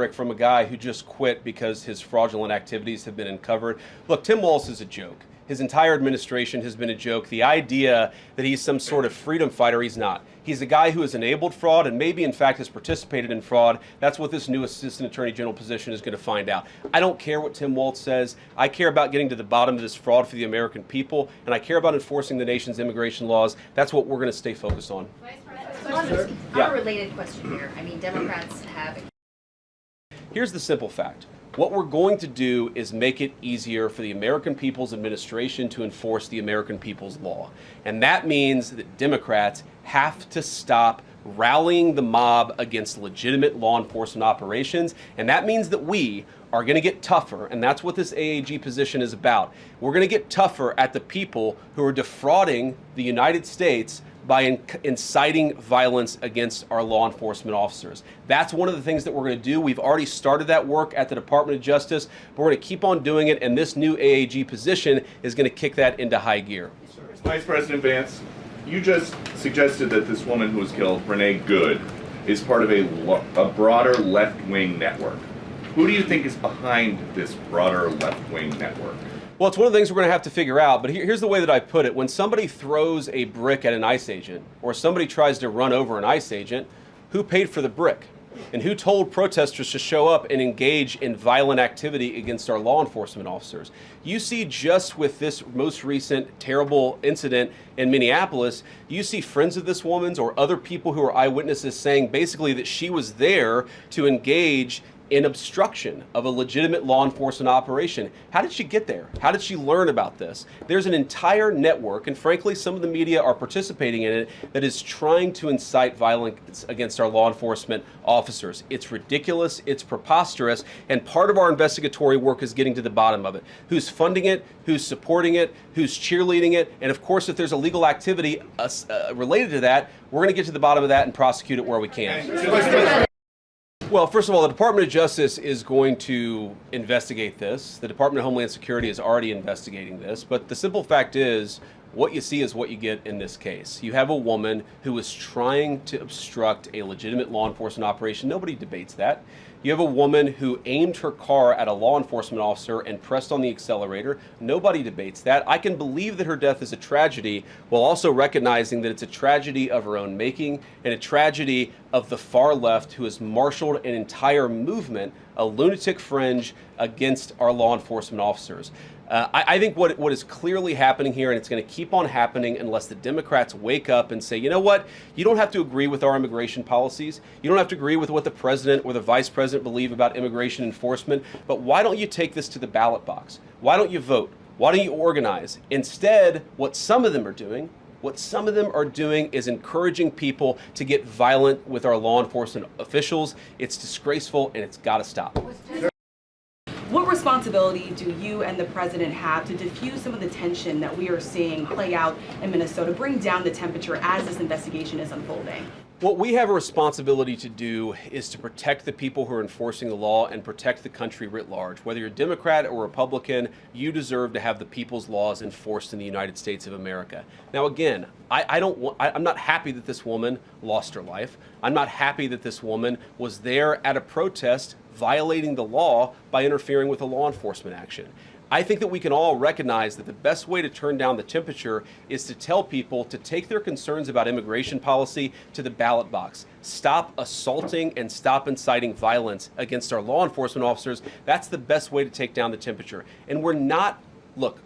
from a guy who just quit because his fraudulent activities have been uncovered. Look, Tim Walz is a joke. His entire administration has been a joke. The idea that he's some sort of freedom fighter, he's not. He's a guy who has enabled fraud and maybe in fact has participated in fraud. That's what this new Assistant Attorney General position is going to find out. I don't care what Tim Walz says. I care about getting to the bottom of this fraud for the American people, and I care about enforcing the nation's immigration laws. That's what we're going to stay focused on. Vice President, on a related question here. I mean, Democrats have... Here's the simple fact. What we're going to do is make it easier for the American people's administration to enforce the American people's law. And that means that Democrats have to stop rallying the mob against legitimate law enforcement operations. And that means that we are going to get tougher, and that's what this AAG position is about. We're going to get tougher at the people who are defrauding the United States by inciting violence against our law enforcement officers. That's one of the things that we're going to do. We've already started that work at the Department of Justice, but we're going to keep on doing it, and this new AAG position is going to kick that into high gear. Vice President Vance, you just suggested that this woman who was killed, Renee Good, is part of a broader left-wing network. Who do you think is behind this broader left-wing network? Well, it's one of the things we're going to have to figure out, but here's the way that I put it. When somebody throws a brick at an ICE agent, or somebody tries to run over an ICE agent, who paid for the brick? And who told protesters to show up and engage in violent activity against our law enforcement officers? You see, just with this most recent terrible incident in Minneapolis, you see friends of this woman's or other people who are eyewitnesses saying basically that she was there to engage in obstruction of a legitimate law enforcement operation. How did she get there? How did she learn about this? There's an entire network, and frankly, some of the media are participating in it, that is trying to incite violence against our law enforcement officers. It's ridiculous, it's preposterous, and part of our investigatory work is getting to the bottom of it. Who's funding it, who's supporting it, who's cheerleading it, and of course, if there's illegal activity related to that, we're gonna get to the bottom of that and prosecute it where we can. Well, first of all, the Department of Justice is going to investigate this. The Department of Homeland Security is already investigating this. But the simple fact is, what you see is what you get in this case. You have a woman who is trying to obstruct a legitimate law enforcement operation. Nobody debates that. You have a woman who aimed her car at a law enforcement officer and pressed on the accelerator. Nobody debates that. I can believe that her death is a tragedy while also recognizing that it's a tragedy of her own making and a tragedy of the far left who has marshaled an entire movement, a lunatic fringe, against our law enforcement officers. I think what is clearly happening here, and it's going to keep on happening unless the Democrats wake up and say, you know what, you don't have to agree with our immigration policies. You don't have to agree with what the president or the vice president believe about immigration enforcement, but why don't you take this to the ballot box? Why don't you vote? Why don't you organize? Instead, what some of them are doing is encouraging people to get violent with our law enforcement officials. It's disgraceful, and it's got to stop. What responsibility do you and the president have to diffuse some of the tension that we are seeing play out in Minnesota, bring down the temperature as this investigation is unfolding? What we have a responsibility to do is to protect the people who are enforcing the law and protect the country writ large. Whether you're Democrat or Republican, you deserve to have the people's laws enforced in the United States of America. Now, again, I'm not happy that this woman lost her life. I'm not happy that this woman was there at a protest violating the law by interfering with a law enforcement action. I think that we can all recognize that the best way to turn down the temperature is to tell people to take their concerns about immigration policy to the ballot box. Stop assaulting and stop inciting violence against our law enforcement officers. That's the best way to take down the temperature. And we're not going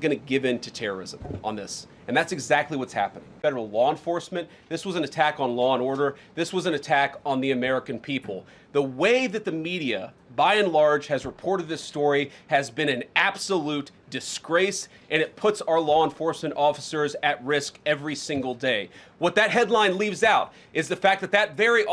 to give in to terrorism on this. And that's exactly what's happening. Federal law enforcement, this was an attack on law and order. This was an attack on the American people. The way that the media, by and large, has reported this story has been an absolute disgrace, and it puts our law enforcement officers at risk every single day. What that headline leaves out is the fact that that very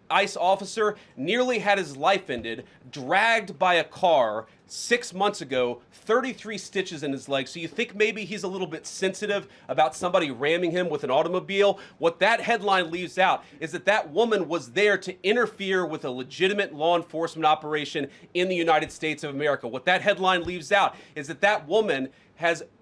ICE officer nearly had his life ended, dragged by a car 6 months ago, 33 stitches in his leg. So you think maybe he's a little bit sensitive about somebody ramming him with an automobile? What that headline leaves out is that that woman was there to interfere with a legitimate law enforcement operation in the United States of America. What that headline leaves out is that that woman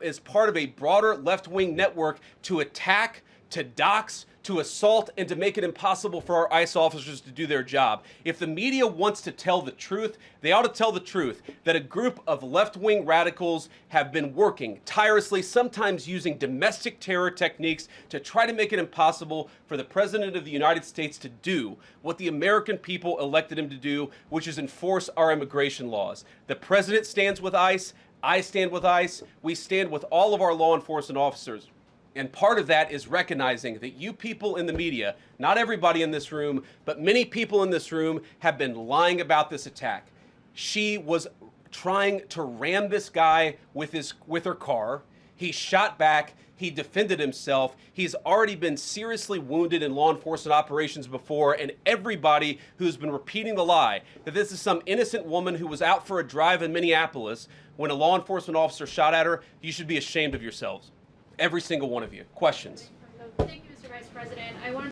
is part of a broader left-wing network to attack, to dox, to assault and to make it impossible for our ICE officers to do their job. If the media wants to tell the truth, they ought to tell the truth that a group of left-wing radicals have been working tirelessly, sometimes using domestic terror techniques to try to make it impossible for the President of the United States to do what the American people elected him to do, which is enforce our immigration laws. The President stands with ICE, I stand with ICE, we stand with all of our law enforcement officers. And part of that is recognizing that you people in the media, not everybody in this room, but many people in this room have been lying about this attack. She was trying to ram this guy with her car. He shot back. He defended himself. He's already been seriously wounded in law enforcement operations before, and everybody who's been repeating the lie that this is some innocent woman who was out for a drive in Minneapolis when a law enforcement officer shot at her, you should be ashamed of yourselves. Every single one of you. Questions? Thank you, Mr. Vice President. I wanted